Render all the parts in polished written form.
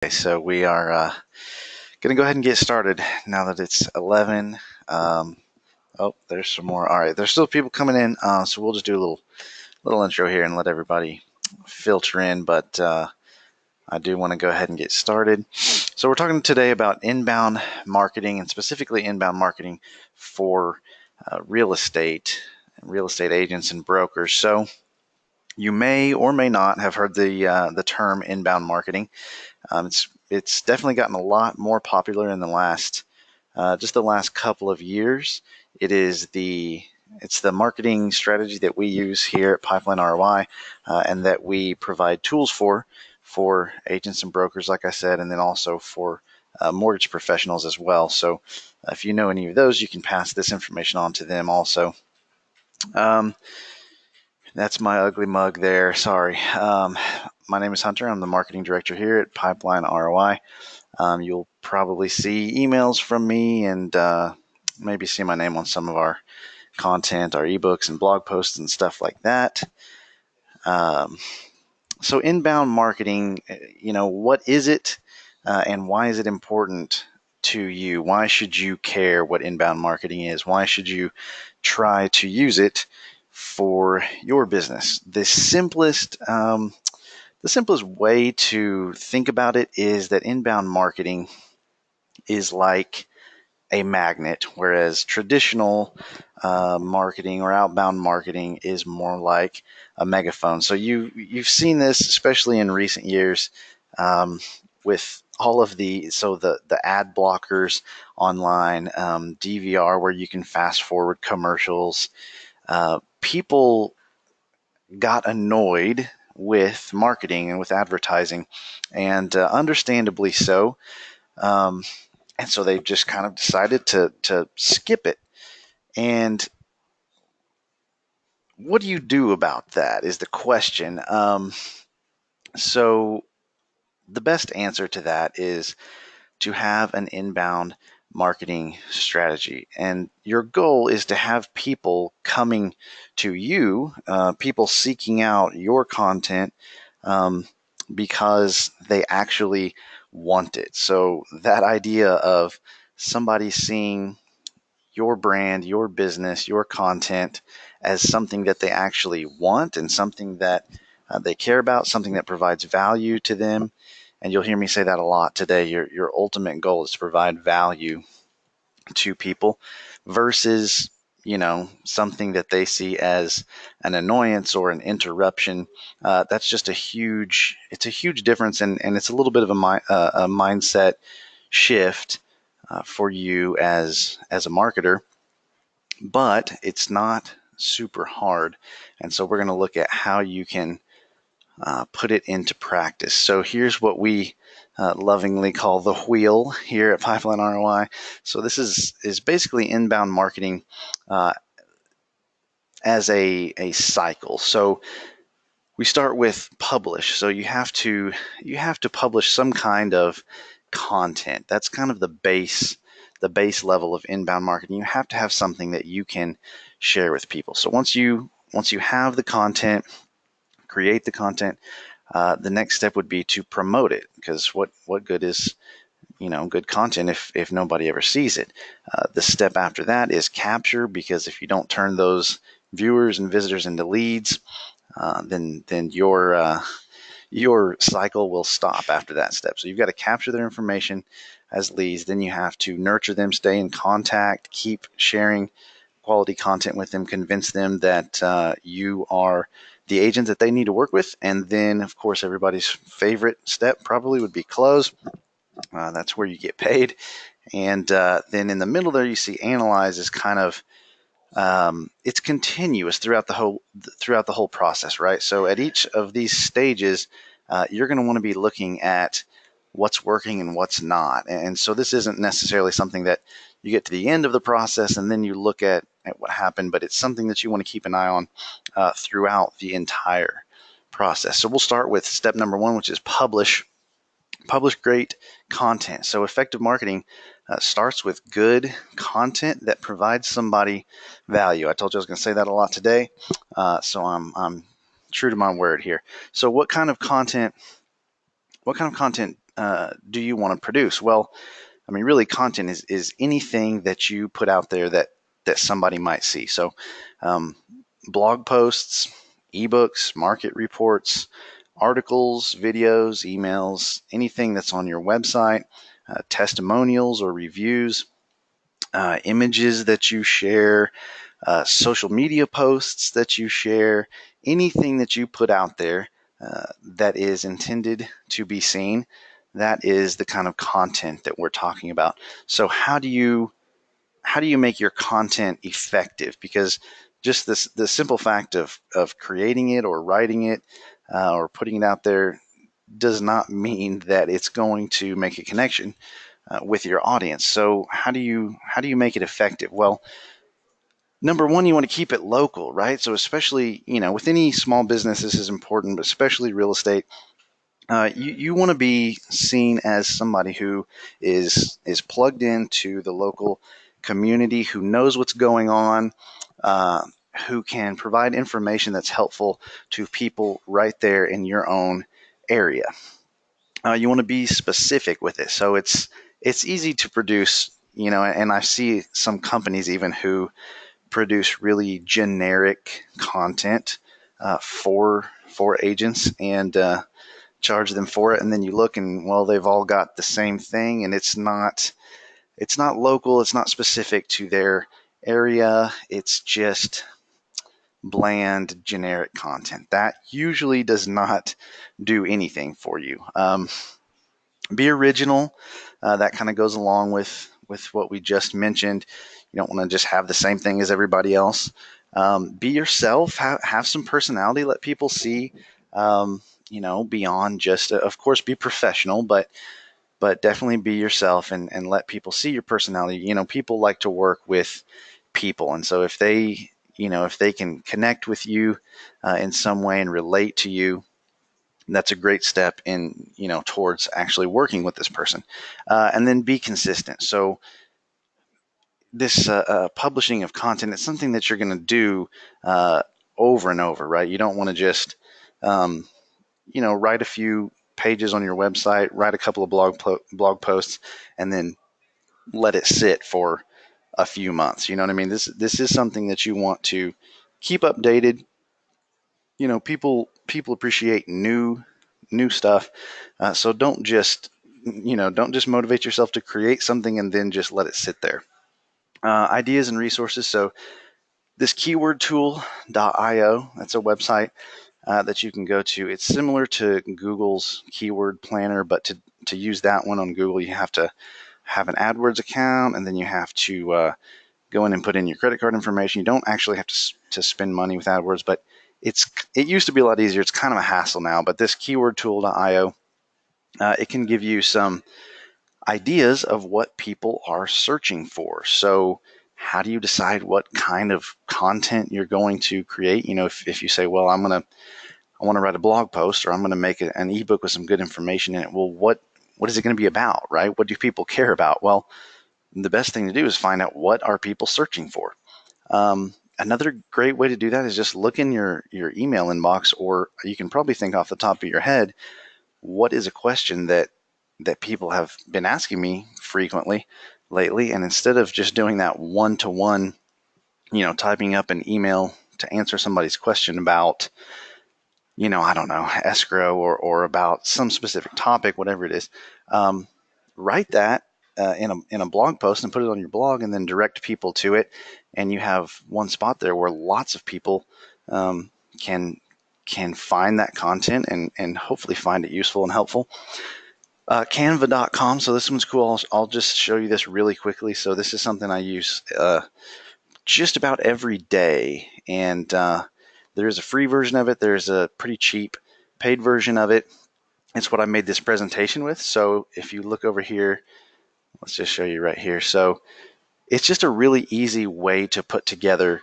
Okay, so we are going to go ahead and get started now that it's 11. Oh, there's some more. All right, there's still people coming in, so we'll just do a little intro here and let everybody filter in. But I do want to go ahead and get started. So we're talking today about inbound marketing, and specifically inbound marketing for real estate agents and brokers. So you may or may not have heard the term inbound marketing. It's definitely gotten a lot more popular in the last just the last couple of years. It's the marketing strategy that we use here at Pipeline ROI, and that we provide tools for agents and brokers, like I said, and then also for mortgage professionals as well. So if you know any of those, you can pass this information on to them also. Um, that's my ugly mug there. Sorry. My name is Hunter. I'm the marketing director here at Pipeline ROI. You'll probably see emails from me and maybe see my name on some of our content, our ebooks and blog posts and stuff like that. So inbound marketing, what is it and why is it important to you? Why should you care what inbound marketing is? Why should you try to use it for your business? The simplest way to think about it is that inbound marketing is like a magnet, whereas traditional marketing or outbound marketing is more like a megaphone. So you've seen this, especially in recent years, with all of the ad blockers online, DVR, where you can fast forward commercials. People got annoyed with marketing and with advertising, and understandably so. And so they've just kind of decided to skip it. And what do you do about that is the question. So the best answer to that is to have an inbound marketing strategy. And your goal is to have people coming to you, people seeking out your content because they actually want it. So that idea of somebody seeing your brand, your business, your content as something that they actually want and something that they care about, something that provides value to them. And you'll hear me say that a lot today. Your ultimate goal is to provide value to people versus, something that they see as an annoyance or an interruption. That's just it's a huge difference. And it's a little bit of a mindset shift for you as a marketer, but it's not super hard. And so we're going to look at how you can put it into practice. So here's what we lovingly call the wheel here at Pipeline ROI. So this is basically inbound marketing as a cycle. So we start with publish. So you have to publish some kind of content. That's kind of the base level of inbound marketing. You have to have something that you can share with people. So once you have the content, create the content, the next step would be to promote it, because what good is good content if nobody ever sees it? The step after that is capture, because if you don't turn those viewers and visitors into leads, then your cycle will stop after that step. So you've got to capture their information as leads. Then you have to nurture them, stay in contact, keep sharing quality content with them, convince them that you are the agent that they need to work with. And then, of course, everybody's favorite step probably would be close. That's where you get paid. And then in the middle there, you see analyze is kind of it's continuous throughout the whole process, right? So at each of these stages, you're going to want to be looking at what's working and what's not. And so this isn't necessarily something that you get to the end of the process and then you look at what happened, but it's something that you want to keep an eye on throughout the entire process. So we'll start with step number 1, which is publish great content. So effective marketing starts with good content that provides somebody value. I told you I was going to say that a lot today, so I'm true to my word here. So what kind of content do you want to produce? Well, I mean, really, content is anything that you put out there that somebody might see. So, um, blog posts, ebooks, market reports, articles, videos, emails, anything that's on your website, testimonials or reviews, images that you share, social media posts that you share, anything that you put out there that is intended to be seen. That is the kind of content that we're talking about. So how do you make your content effective? Because just the simple fact of creating it or writing it or putting it out there does not mean that it's going to make a connection with your audience. So how do you make it effective? Well, number one, you want to keep it local, right? So especially, with any small business, this is important, but especially real estate. You want to be seen as somebody who is plugged into the local community, who knows what's going on, uh, who can provide information that's helpful to people right there in your own area. You want to be specific with it, so it's easy to produce. And I see some companies even who produce really generic content for agents and charge them for it, and then you look and, well, they've all got the same thing, and it's not local, it's not specific to their area, it's just bland generic content that usually does not do anything for you. Be original. That kind of goes along with what we just mentioned. You don't want to just have the same thing as everybody else. Be yourself. Have some personality. Let people see. Beyond just, of course, be professional, but definitely be yourself and let people see your personality. People like to work with people, and so if they can connect with you in some way and relate to you, that's a great step in towards actually working with this person. And then be consistent. So this publishing of content, it's something that you're going to do over and over, right? You don't want to just um, write a few pages on your website, write a couple of blog posts, and then let it sit for a few months. You know what I mean? This is something that you want to keep updated. People appreciate new stuff. So don't just motivate yourself to create something and then just let it sit there. Ideas and resources. So this keywordtool.io, that's a website that you can go to. It's similar to Google's keyword planner, but to use that one on Google, you have to have an AdWords account, and then you have to go in and put in your credit card information. You don't actually have to spend money with AdWords, but it used to be a lot easier. It's kind of a hassle now, but this keywordtool.io, it can give you some ideas of what people are searching for. So how do you decide what kind of content you're going to create? If you say, well, I want to write a blog post, or I'm going to make an ebook with some good information in it. Well, what is it going to be about, right? What do people care about? Well, the best thing to do is find out what are people searching for. Another great way to do that is just look in your email inbox, or you can probably think off the top of your head, what is a question that people have been asking me frequently lately? And instead of just doing that one-to-one, typing up an email to answer somebody's question about, I don't know, escrow or about some specific topic, whatever it is, write that in a blog post and put it on your blog, and then direct people to it. And you have one spot there where lots of people can find that content and hopefully find it useful and helpful. Canva.com. So this one's cool. I'll just show you this really quickly. So this is something I use just about every day. And there's a free version of it. There's a pretty cheap paid version of it. It's what I made this presentation with. So if you look over here, let's just show you right here. So it's just a really easy way to put together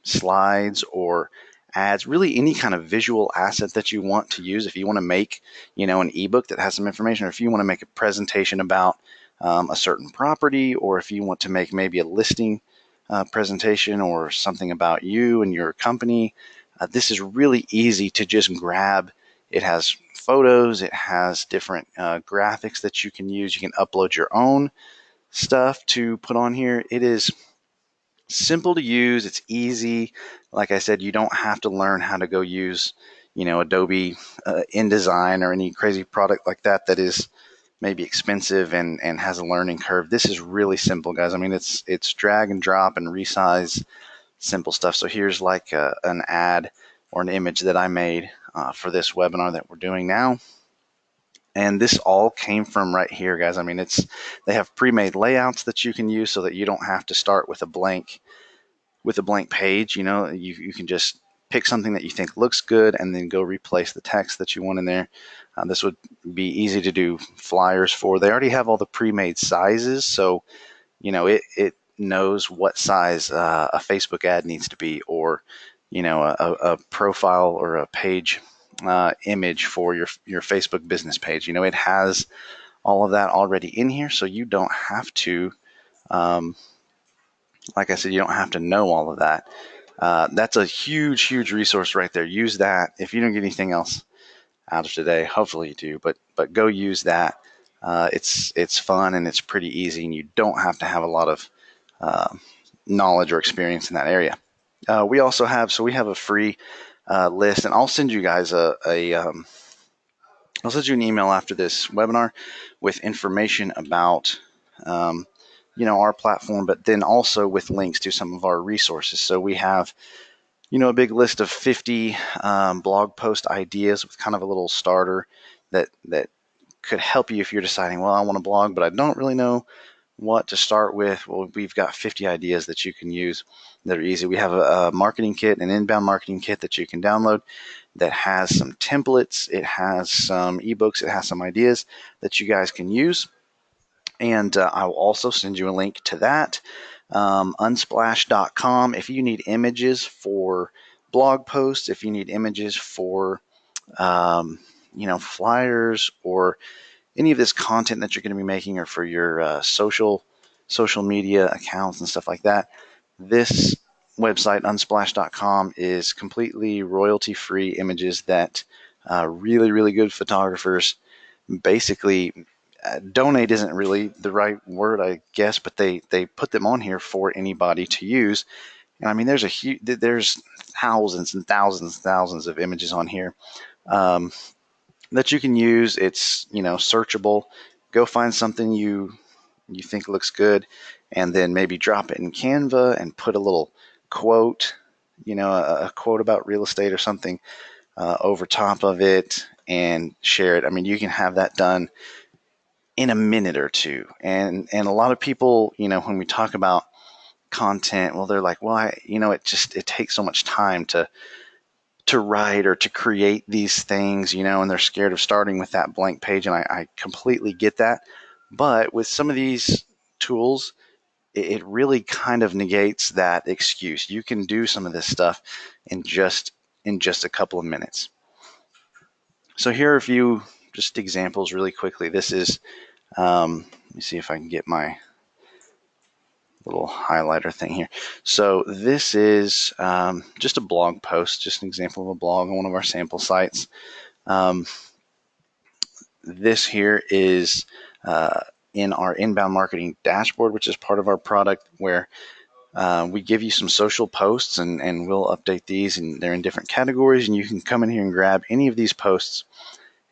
slides or ads, really any kind of visual asset that you want to use. If you want to make, an ebook that has some information, or if you want to make a presentation about a certain property, or if you want to make maybe a listing presentation or something about you and your company, this is really easy to just grab. It has photos. It has different graphics that you can use. You can upload your own stuff to put on here. It is simple to use. It's easy. Like I said, you don't have to learn how to go use, Adobe InDesign or any crazy product like that that is maybe expensive and has a learning curve. This is really simple, guys. I mean, it's drag and drop and resize, simple stuff. So here's like an ad or an image that I made for this webinar that we're doing now. And this all came from right here, guys. I mean, they have pre-made layouts that you can use so that you don't have to start with a blank page. You can just pick something that you think looks good and then go replace the text that you want in there. This would be easy to do flyers for. They already have all the pre-made sizes, so it knows what size a Facebook ad needs to be, or a profile or a page image for your Facebook business page. It has all of that already in here, so you don't have to, like I said, you don't have to know all of that. That's a huge resource right there. Use that. If you don't get anything else out of today, hopefully you do, but go use that. It's fun and it's pretty easy, and you don't have to have a lot of knowledge or experience in that area. We also have a free list, and I'll send you guys I'll send you an email after this webinar with information about our platform, but then also with links to some of our resources. So we have a big list of 50 blog post ideas with kind of a little starter that could help you if you're deciding, well, I want to blog, but I don't really know what to start with. Well, we've got 50 ideas that you can use that are easy. We have a marketing kit, an inbound marketing kit that you can download that has some templates. It has some ebooks. It has some ideas that you guys can use. And I will also send you a link to that. Unsplash.com. If you need images for blog posts, if you need images for flyers or any of this content that you're going to be making, or for your social media accounts and stuff like that, this website, unsplash.com, is completely royalty-free images that really good photographers basically donate. Isn't really the right word, I guess, but they put them on here for anybody to use. And I mean, there's thousands and thousands of images on here that you can use. It's searchable. Go find something you think looks good, and then maybe drop it in Canva and put a little quote, a quote about real estate or something over top of it, and share it. I mean, you can have that done in a minute or two. And a lot of people, when we talk about content, well, they're like, well, it takes so much time to write or to create these things, and they're scared of starting with that blank page. And I completely get that. But with some of these tools, it really kind of negates that excuse. You can do some of this stuff in just a couple of minutes. So here are a few just examples really quickly. This is, let me see if I can get my little highlighter thing here. So this is just a blog post, just an example of a blog on one of our sample sites. This here is in our inbound marketing dashboard, which is part of our product, where we give you some social posts, and we'll update these, and they're in different categories, and you can come in here and grab any of these posts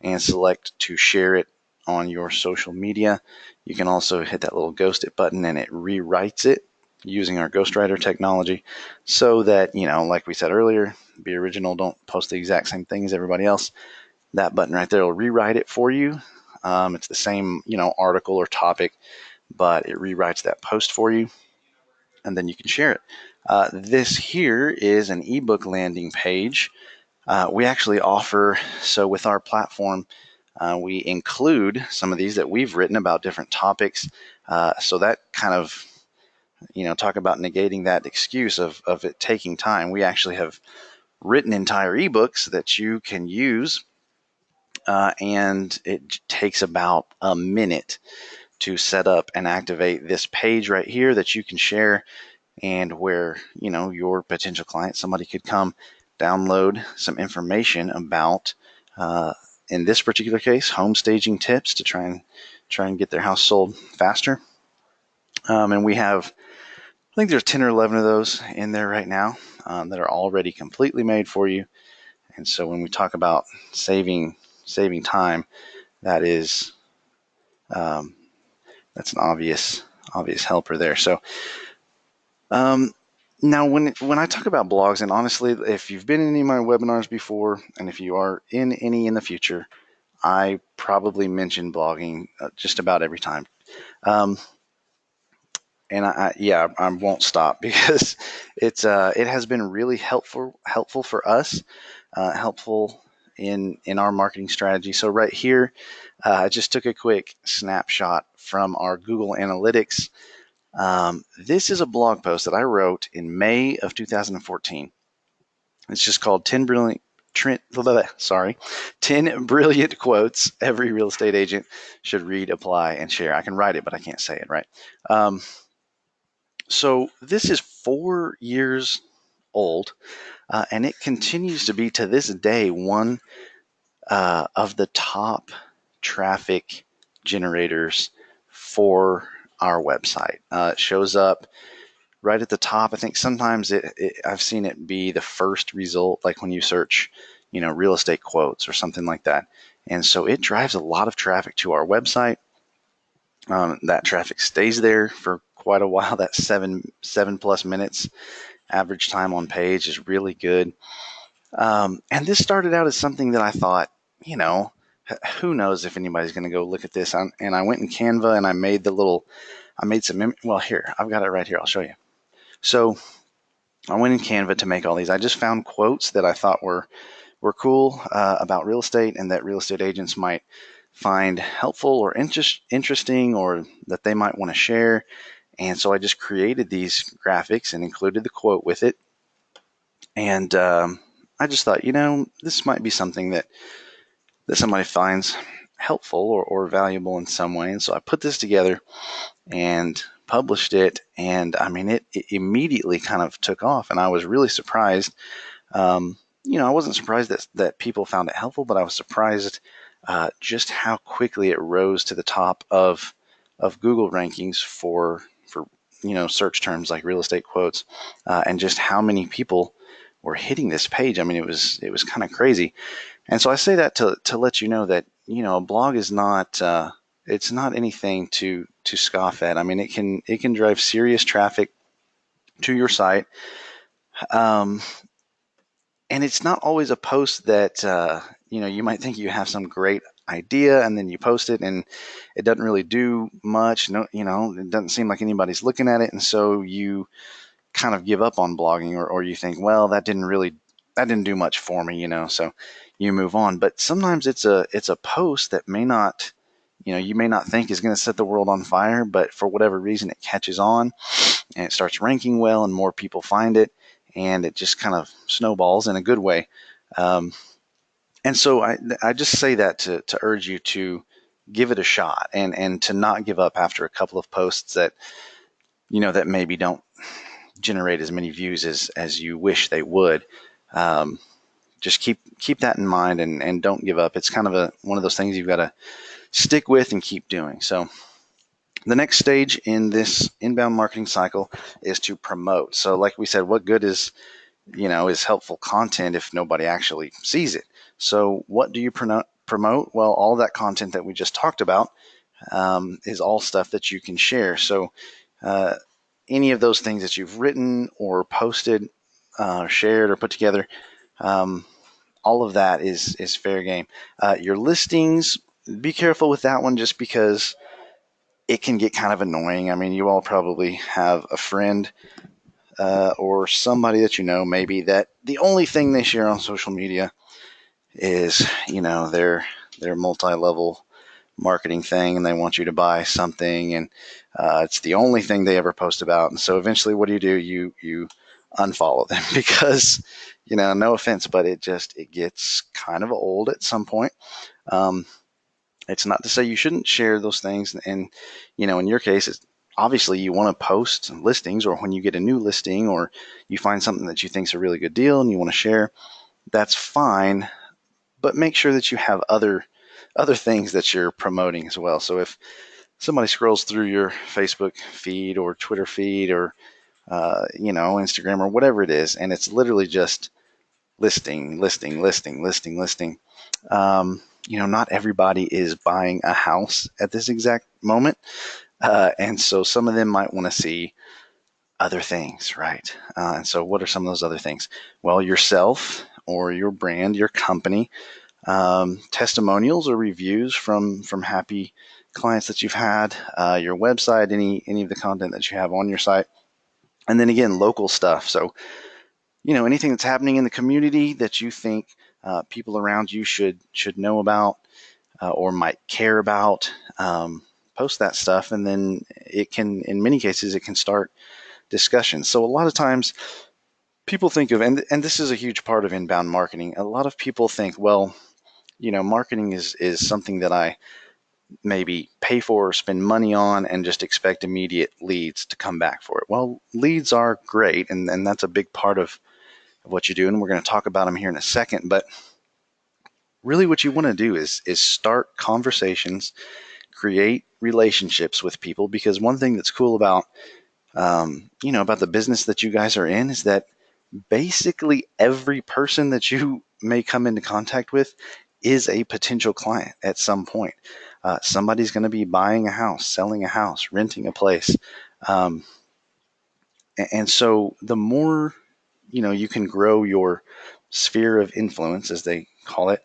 and select to share it on your social media. You can also hit that little ghost it button, and it rewrites it using our ghostwriter technology, so that, like we said earlier, be original, don't post the exact same thing as everybody else. That button right there will rewrite it for you. It's the same, article or topic, but it rewrites that post for you, and then you can share it. This here is an ebook landing page. We actually offer, so with our platform, we include some of these that we've written about different topics. So that kind of, talk about negating that excuse of it taking time. We actually have written entire ebooks that you can use, and it takes about a minute to set up and activate this page right here that you can share, and where, your potential client, somebody could come download some information about in this particular case, home staging tips to try and get their house sold faster. And we have, I think there's 10 or 11 of those in there right now that are already completely made for you. And so when we talk about saving time, that is that's an obvious helper there. So now when I talk about blogs, and honestly, if you've been in any of my webinars before, and if you are in any in the future, I probably mention blogging just about every time. And I won't stop because it has been really helpful for us, helpful in our marketing strategy. So right here, I just took a quick snapshot from our Google Analytics. This is a blog post that I wrote in May of 2014. It's just called 10 brilliant 10 brilliant quotes every real estate agent should read, apply, and share. I can write it, but I can't say it, right? So this is 4 years old, and it continues to be, to this day, one of the top traffic generators for our website. It shows up right at the top. I think sometimes I've seen it be the first result, like when you search, real estate quotes or something like that. And so it drives a lot of traffic to our website. That traffic stays there for quite a while. That 7+ minutes average time on page is really good. And this started out as something that I thought, who knows if anybody's going to go look at this. And I went in Canva and I made here, I've got it right here. I'll show you. So I went in Canva to make all these. I just found quotes that I thought were cool about real estate and that real estate agents might find helpful or interesting, or that they might want to share. And so I just created these graphics and included the quote with it. And I just thought, this might be something that somebody finds helpful or valuable in some way. And so I put this together and published it. And I mean, it immediately kind of took off. And I was really surprised. I wasn't surprised that people found it helpful, but I was surprised just how quickly it rose to the top of Google rankings for search terms like real estate quotes, and just how many people were hitting this page. I mean, it was kind of crazy. And so I say that to let you know that a blog is not it's not anything to scoff at. I mean, it can drive serious traffic to your site. And it's not always a post that, you might think you have some great idea and then you post it and it doesn't really do much. No, it doesn't seem like anybody's looking at it. And so you kind of give up on blogging, or you think, well, that didn't do much for me, so you move on. But sometimes it's a post that may not, you may not think is going to set the world on fire, but for whatever reason, it catches on and it starts ranking well and more people find it. And it just kind of snowballs in a good way. And so I just say that to urge you to give it a shot and to not give up after a couple of posts that, that maybe don't generate as many views as you wish they would. Just keep that in mind and don't give up. It's kind of one of those things you've got to stick with and keep doing. So the next stage in this inbound marketing cycle is to promote. So like we said, what good is helpful content if nobody actually sees it? So what do you promote? Well, all that content that we just talked about is all stuff that you can share. So any of those things that you've written or posted, shared or put together, all of that is fair game. Your listings, be careful with that one, just because it can get kind of annoying. I mean, you all probably have a friend or somebody that maybe that the only thing they share on social media is their multi-level marketing thing, and they want you to buy something, and it's the only thing they ever post about. And so eventually, what do? You unfollow them because no offense, but it gets kind of old at some point. It's not to say you shouldn't share those things, and in your case, it's obviously you want to post listings, or when you get a new listing or you find something that you think is a really good deal and you want to share, that's fine. but make sure that you have other things that you're promoting as well. So if somebody scrolls through your Facebook feed or Twitter feed or Instagram or whatever it is, and it's literally just listing, listing, listing, listing, listing. Not everybody is buying a house at this exact moment. And so some of them might want to see other things, right? And so what are some of those other things? Well, yourself or your brand, your company, testimonials or reviews from happy clients that you've had, your website, any of the content that you have on your site, and then again, local stuff. So anything that's happening in the community that you think people around you should know about or might care about. Post that stuff, and then it can, in many cases, it can start discussions. So a lot of times people think of, and this is a huge part of inbound marketing. A lot of people think, well, marketing is something that I maybe pay for or spend money on and just expect immediate leads to come back for it. Well, leads are great, and that's a big part of what you do, and we're going to talk about them here in a second. But really what you want to do is start conversations, create relationships with people, because one thing that's cool about about the business that you guys are in is that basically every person that you may come into contact with is a potential client at some point. Somebody's going to be buying a house, selling a house, renting a place. Um, and so the more, you can grow your sphere of influence, as they call it,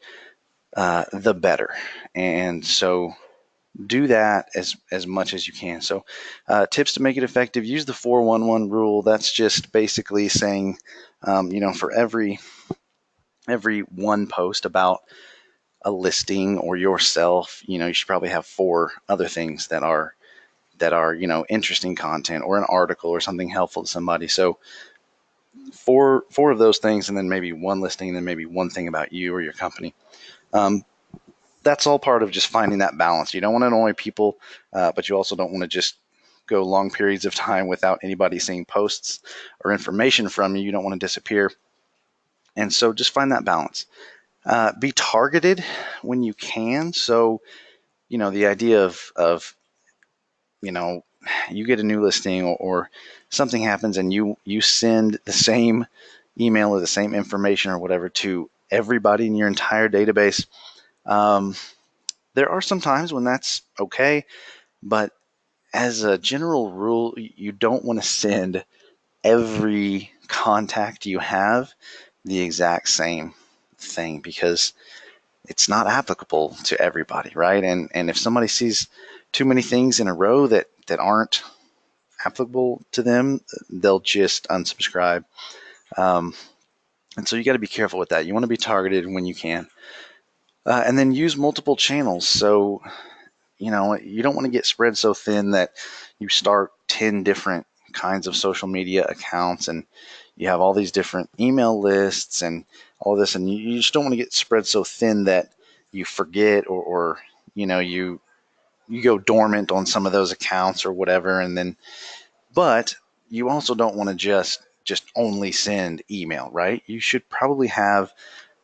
the better. And so do that as much as you can. So tips to make it effective: use the 411 rule. That's just basically saying, for every one post about a listing or yourself, you should probably have 4 other things that are interesting content or an article or something helpful to somebody. So four of those things, and then maybe one listing, and then maybe one thing about you or your company. That's all part of just finding that balance. You don't want to annoy people, but you also don't want to just go long periods of time without anybody seeing posts or information from you. You don't want to disappear. And so just find that balance. Be targeted when you can. So, the idea of you get a new listing, or something happens and you send the same email or the same information or whatever to everybody in your entire database. There are some times when that's okay, but as a general rule, you don't want to send every contact you have the exact same thing, because it's not applicable to everybody, right? And if somebody sees too many things in a row that aren't applicable to them, they'll just unsubscribe. And so you got to be careful with that. You want to be targeted when you can. And then use multiple channels. So, you don't want to get spread so thin that you start 10 different kinds of social media accounts and you have all these different email lists and all of this. And you just don't want to get spread so thin that you forget or you go dormant on some of those accounts or whatever. And then, but you also don't want to just only send email, right? You should probably have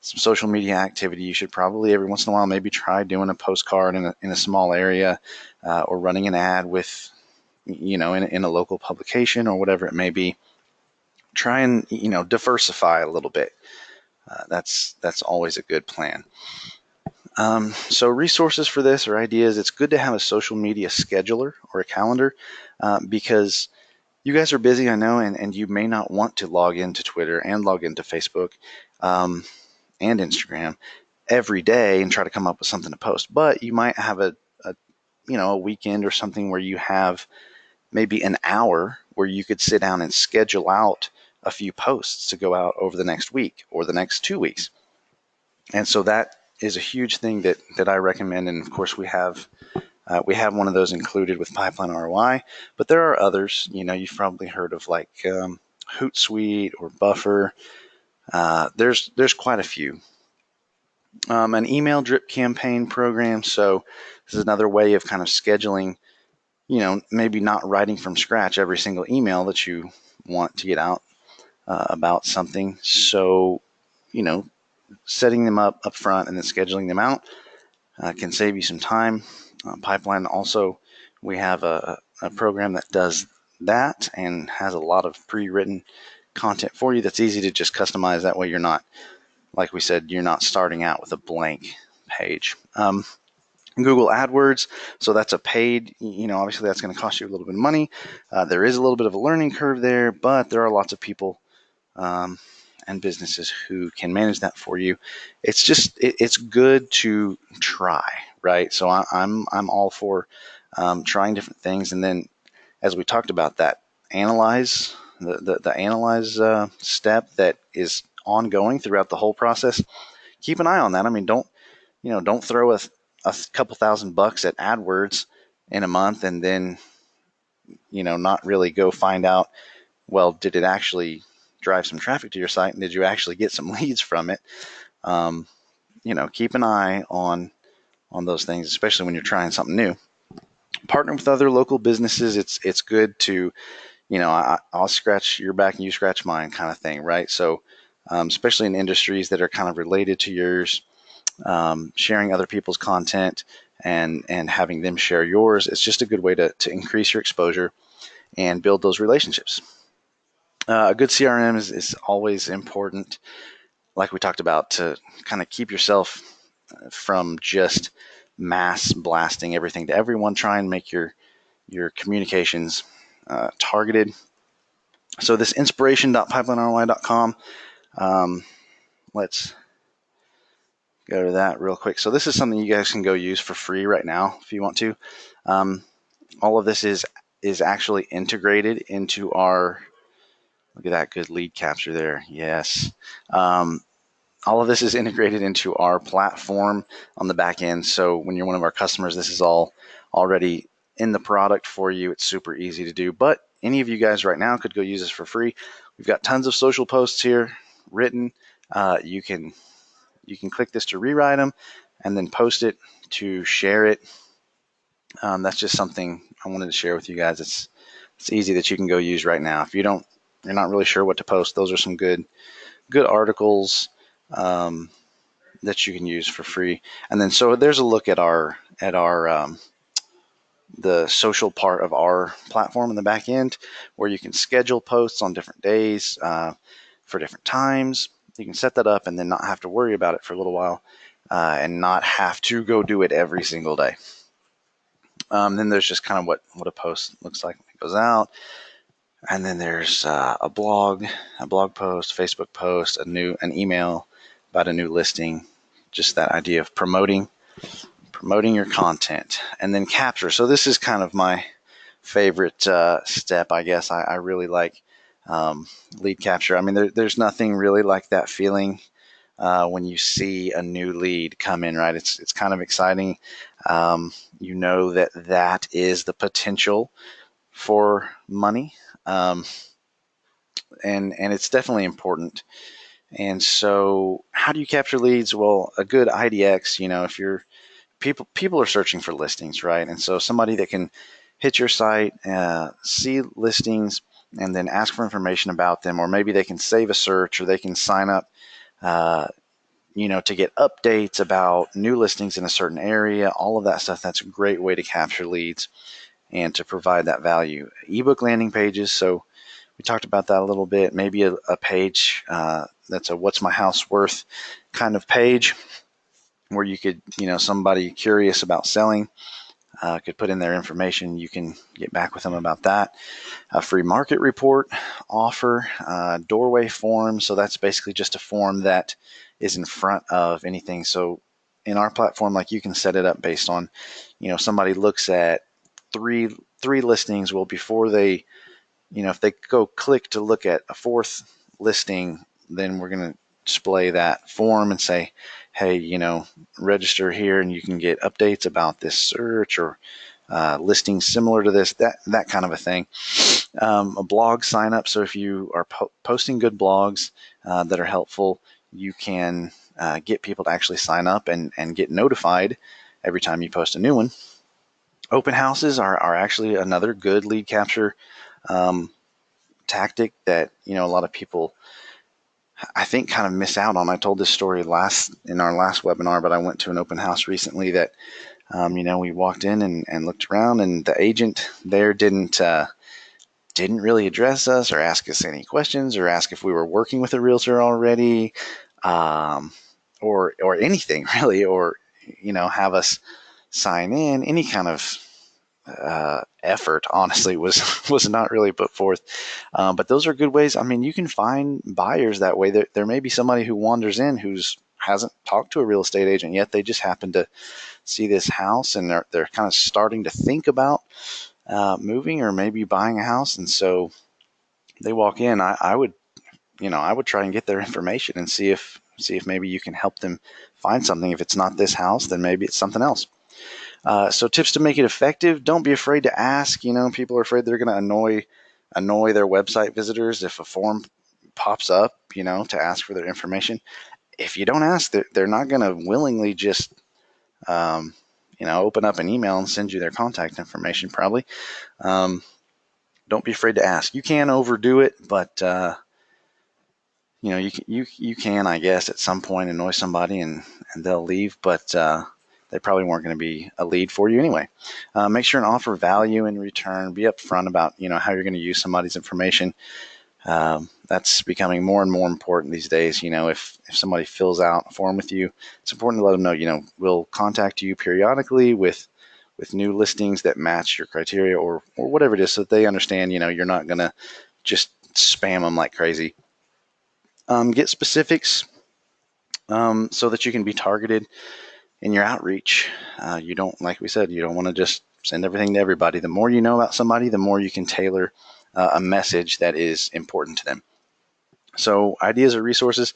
some social media activity. You should probably every once in a while maybe try doing a postcard in a small area, or running an ad with, in a local publication or whatever it may be. Try and, diversify a little bit. That's always a good plan. So resources for this or ideas: it's good to have a social media scheduler or a calendar, because you guys are busy, I know, and you may not want to log into Twitter and log into Facebook and Instagram every day and try to come up with something to post. But you might have a weekend or something where you have maybe an hour where you could sit down and schedule out a few posts to go out over the next week or the next 2 weeks. And so that is a huge thing that I recommend. And of course, we have one of those included with Pipeline ROI, but there are others. You've probably heard of like Hootsuite or Buffer. There's quite a few. An email drip campaign program. So this is another way of kind of scheduling, maybe not writing from scratch every single email that you want to get out about something. So, setting them up front and then scheduling them out can save you some time. Pipeline also, we have a program that does that and has a lot of pre-written content for you that's easy to just customize. That way you're not, like we said, you're not starting out with a blank page. Google AdWords, so that's a paid, obviously that's going to cost you a little bit of money. There is a little bit of a learning curve there, but there are lots of people and businesses who can manage that for you. It's just, it's good to try, right? So I'm all for trying different things. And then as we talked about, that analyze, the analyze step that is ongoing throughout the whole process, keep an eye on that. I mean, don't throw a couple $1,000 at AdWords in a month and then, not really go find out, well, did it actually drive some traffic to your site, and did you actually get some leads from it? Keep an eye on those things, especially when you're trying something new. Partner with other local businesses. It's good to, I'll scratch your back and you scratch mine kind of thing, right? So, especially in industries that are kind of related to yours, sharing other people's content and having them share yours. It's just a good way to increase your exposure and build those relationships. A good CRM is always important, like we talked about, to kind of keep yourself from just mass blasting everything to everyone. Try and make your communications targeted. So this inspiration.pipelineroi.com, let's go to that real quick. So this is something you guys can go use for free right now if you want to. All of this is actually integrated into our, look at that good lead capture there. Yes. All of this is integrated into our platform on the back end. So when you're one of our customers, this is all already in the product for you. It's super easy to do. But any of you guys right now could go use this for free. We've got tons of social posts here written. You can click this to rewrite them and then post it to share it. That's just something I wanted to share with you guys. It's easy that you can go use right now. If you're not really sure what to post, those are some good articles that you can use for free. And then so there's a look at our the social part of our platform in the back end, where you can schedule posts on different days for different times. You can set that up and then not have to worry about it for a little while and not have to go do it every single day. Then there's just kind of what a post looks like when it goes out. And then there's a blog post, Facebook post, an email about a new listing, just that idea of promoting your content. And then capture. So this is kind of my favorite step, I guess. I really like lead capture. I mean, there's nothing really like that feeling when you see a new lead come in, right? It's kind of exciting. You know that is the potential for money. And it's definitely important. And so how do you capture leads? Well, a good IDX, if you're people are searching for listings, right? And so somebody that can hit your site, see listings, and then ask for information about them, or maybe they can save a search, or they can sign up, to get updates about new listings in a certain area, all of that stuff. That's a great way to capture leads and to provide that value. Ebook landing pages. So we talked about that a little bit. Maybe a page that's a what's my house worth kind of page, where you could, somebody curious about selling could put in their information. You can get back with them about that. A free market report offer, doorway form. So that's basically just a form that is in front of anything. So in our platform, like, you can set it up based on, somebody looks at three listings. Well, before they, if they go click to look at a fourth listing, then we're going to display that form and say, hey, register here and you can get updates about this search or listings similar to this, that kind of a thing. A blog sign up. So if you are posting good blogs that are helpful, you can get people to actually sign up and get notified every time you post a new one. Open houses are actually another good lead capture tactic that, a lot of people I think kind of miss out on. I told this story in our last webinar, but I went to an open house recently that we walked in and looked around, and the agent there didn't really address us or ask us any questions or ask if we were working with a realtor already, um, or anything really, or have us sign in. Any kind of effort, honestly, was not really put forth. But those are good ways. I mean, you can find buyers that way. There may be somebody who wanders in who's hasn't talked to a real estate agent yet. They just happen to see this house, and they're kind of starting to think about moving or maybe buying a house, and so they walk in. I would try and get their information and see if maybe you can help them find something. If it's not this house, then maybe it's something else. So tips to make it effective: don't be afraid to ask. People are afraid they're going to annoy their website visitors if a form pops up, to ask for their information. If you don't ask, they're not going to willingly just open up an email and send you their contact information, probably. Don't be afraid to ask. You can overdo it, but you can, I guess, at some point annoy somebody and they'll leave, but they probably weren't going to be a lead for you anyway. Make sure and offer value in return. Be upfront about how you're going to use somebody's information. That's becoming more and more important these days. If somebody fills out a form with you, it's important to let them know, we'll contact you periodically with new listings that match your criteria or whatever it is, so that they understand, you're not going to just spam them like crazy. Get specifics so that you can be targeted in your outreach. You don't, like we said, you don't want to just send everything to everybody. The more you know about somebody, the more you can tailor a message that is important to them. So ideas or resources: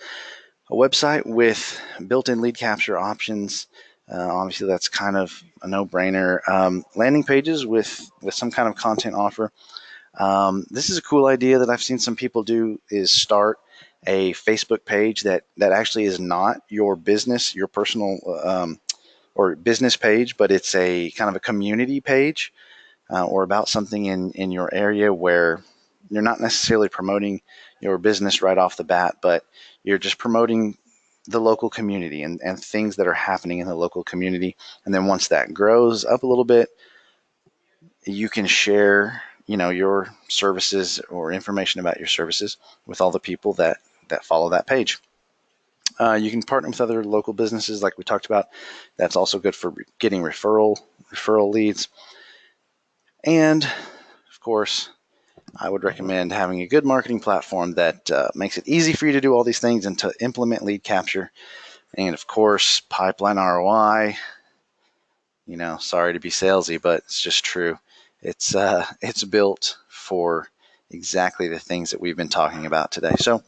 a website with built-in lead capture options. Obviously, that's kind of a no-brainer. Landing pages with some kind of content offer. This is a cool idea that I've seen some people do, is start a Facebook page that actually is not your business, your personal or business page, but it's a kind of a community page or about something in your area, where you're not necessarily promoting your business right off the bat, but you're just promoting the local community and things that are happening in the local community. And then once that grows up a little bit, you can share your services or information about your services with all the people that follow that page. You can partner with other local businesses, like we talked about. That's also good for getting referral leads. And of course, I would recommend having a good marketing platform that makes it easy for you to do all these things and to implement lead capture. And of course, pipeline ROI. Sorry to be salesy, but it's just true. It's built for exactly the things that we've been talking about today. So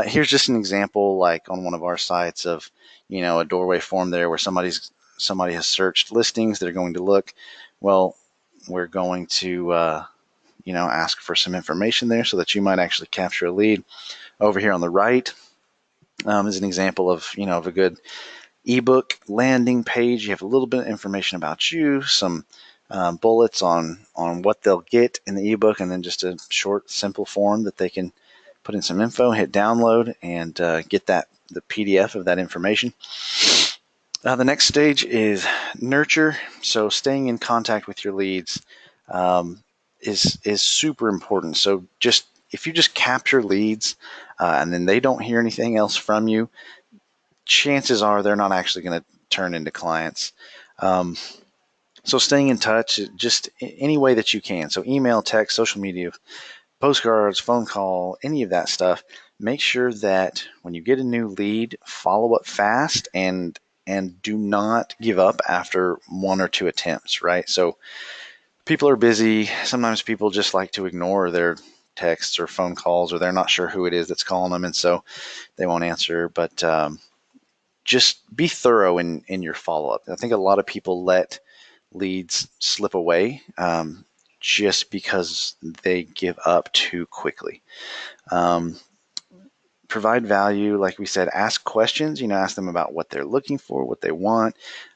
here's just an example, like on one of our sites, of a doorway form there where somebody has searched listings. They're going to look. Well, we're going to ask for some information there so that you might actually capture a lead. Over here on the right is an example of of a good ebook landing page. You have a little bit of information about you, some bullets on what they'll get in the ebook, and then just a short, simple form that they can put in some info, hit download, and get the PDF of that information. The next stage is nurture. So staying in contact with your leads is super important. So if you just capture leads and then they don't hear anything else from you, chances are they're not actually going to turn into clients. So staying in touch, just any way that you can. So email, text, social media, postcards, phone call, any of that stuff. Make sure that when you get a new lead, follow up fast and do not give up after one or two attempts, right? So people are busy. Sometimes people just like to ignore their texts or phone calls, or they're not sure who it is that's calling them, and so they won't answer. But just be thorough in your follow-up. I think a lot of people let leads slip away just because they give up too quickly. Provide value, like we said. Ask questions. Ask them about what they're looking for, what they want,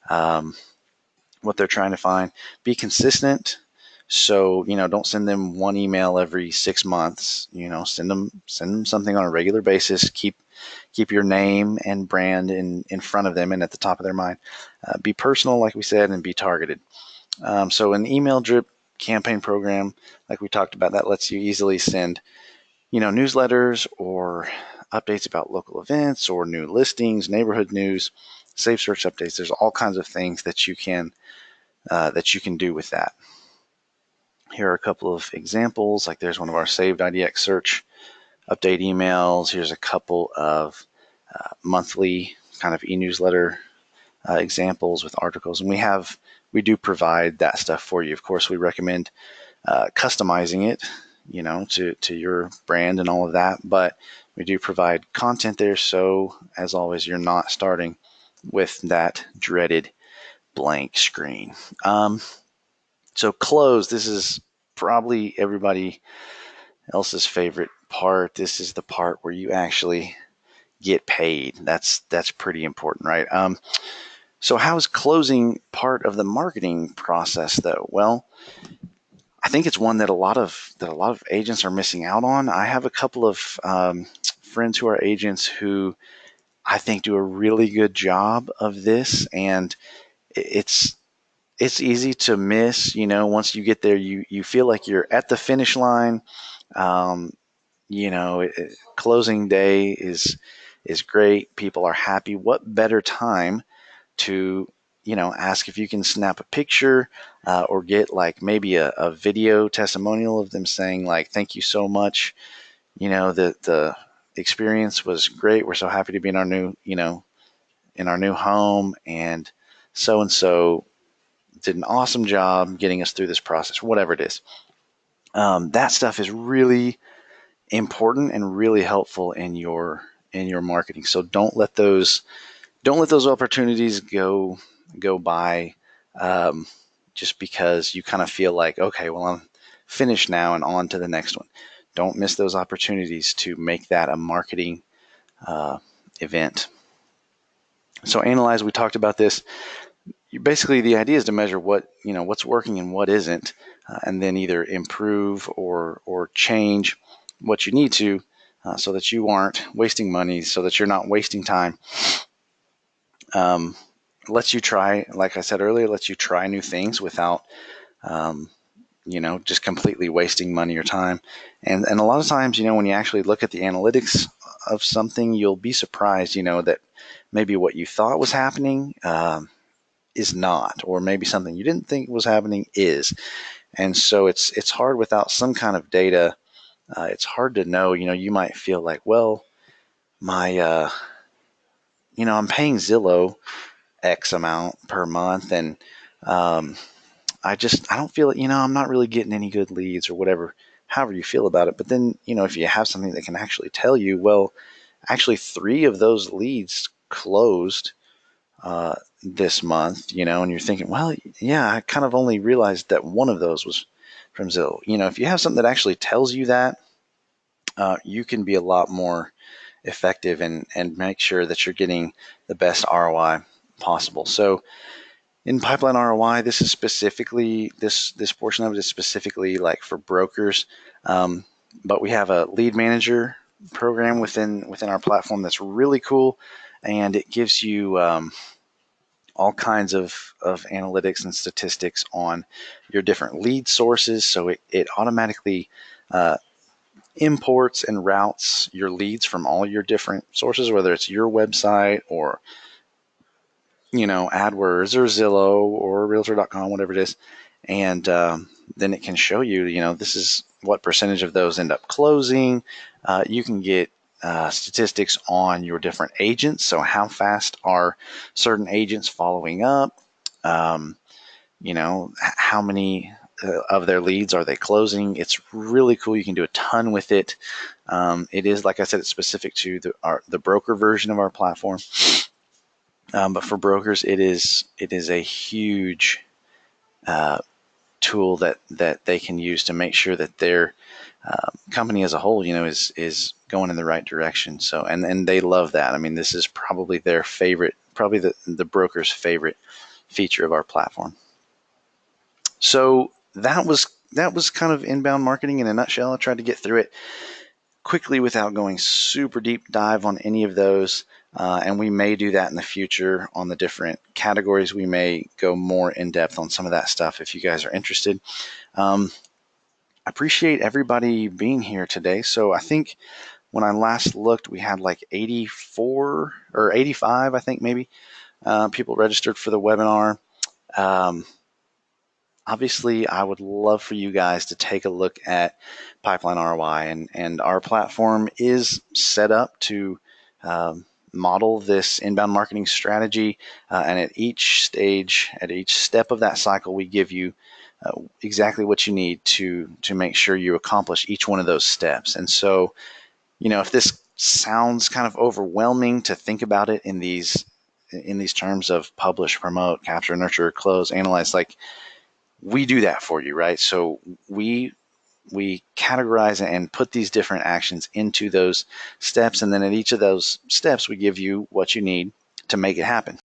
what they're trying to find. Be consistent. So, don't send them one email every 6 months. Send them something on a regular basis. Keep your name and brand in front of them and at the top of their mind. Be personal, like we said, and be targeted. So an email drip campaign program, like we talked about, that lets you easily send, newsletters or updates about local events or new listings, neighborhood news, safe search updates. There's all kinds of things that you can do with that. Here are a couple of examples. Like there's one of our saved IDX search update emails. Here's a couple of monthly kind of e-newsletter examples with articles, and we do provide that stuff for you. Of course, we recommend customizing it, to your brand and all of that, but we do provide content there. So as always, you're not starting with that dreaded blank screen. So close. This is probably everybody else's favorite part. This is the part where you actually get paid. That's pretty important, right? So how is closing part of the marketing process, though? Well, I think it's one that a lot of agents are missing out on. I have a couple of friends who are agents who I think do a really good job of this, and it's easy to miss. Once you get there, you feel like you're at the finish line. Um, Closing day is great. People are happy. What better time to ask if you can snap a picture or get like maybe a video testimonial of them saying like, thank you so much. The experience was great. We're so happy to be in our new home, and so did an awesome job getting us through this process, whatever it is. That stuff is really important and really helpful in your marketing. So don't let those opportunities go by just because you kind of feel like, okay, well, I'm finished now and on to the next one. Don't miss those opportunities to make that a marketing event. So analyze. We talked about this. Basically, the idea is to measure what's working and what isn't, and then either improve or change what you need to, so that you aren't wasting money, so that you're not wasting time. Lets you try, like I said earlier, lets you try new things without, just completely wasting money or time. And a lot of times, when you actually look at the analytics of something, you'll be surprised, that maybe what you thought was happening is not, or maybe something you didn't think was happening is. And so it's hard without some kind of data. It's hard to know. You might feel like, well, my I'm paying Zillow X amount per month, and I don't feel it. I'm not really getting any good leads or whatever. However you feel about it. But then, if you have something that can actually tell you, well, actually 3 of those leads closed this month, and you're thinking, well, yeah, I kind of only realized that one of those was from Zillow. If you have something that actually tells you that, you can be a lot more effective and make sure that you're getting the best ROI possible. So in pipeline ROI, this is specifically, this portion of it is specifically like for brokers, but we have a lead manager program within our platform that's really cool, and it gives you all kinds of analytics and statistics on your different lead sources. So it automatically imports and routes your leads from all your different sources, whether it's your website or AdWords or Zillow or Realtor.com, whatever it is, and then it can show you, this is what percentage of those end up closing. You can get statistics on your different agents. So how fast are certain agents following up? How many of their leads are they closing? It's really cool. You can do a ton with it. It is, like I said, it's specific to the broker version of our platform. But for brokers, it is a huge tool that they can use to make sure that their company as a whole, is going in the right direction. So, and they love that. I mean, this is probably their favorite, probably the broker's favorite feature of our platform. So that was that was kind of inbound marketing in a nutshell. I tried to get through it quickly without going super deep dive on any of those. And we may do that in the future on the different categories. We may go more in depth on some of that stuff if you guys are interested. I appreciate everybody being here today. So I think when I last looked, we had like 84 or 85, I think maybe, people registered for the webinar. Um, Obviously, I would love for you guys to take a look at Pipeline ROI, and our platform is set up to model this inbound marketing strategy. And at each stage, at each step of that cycle, we give you exactly what you need to make sure you accomplish each one of those steps. And so, if this sounds kind of overwhelming to think about it in these terms of publish, promote, capture, nurture, close, analyze, like, we do that for you, right? So we categorize and put these different actions into those steps, and then at each of those steps we give you what you need to make it happen.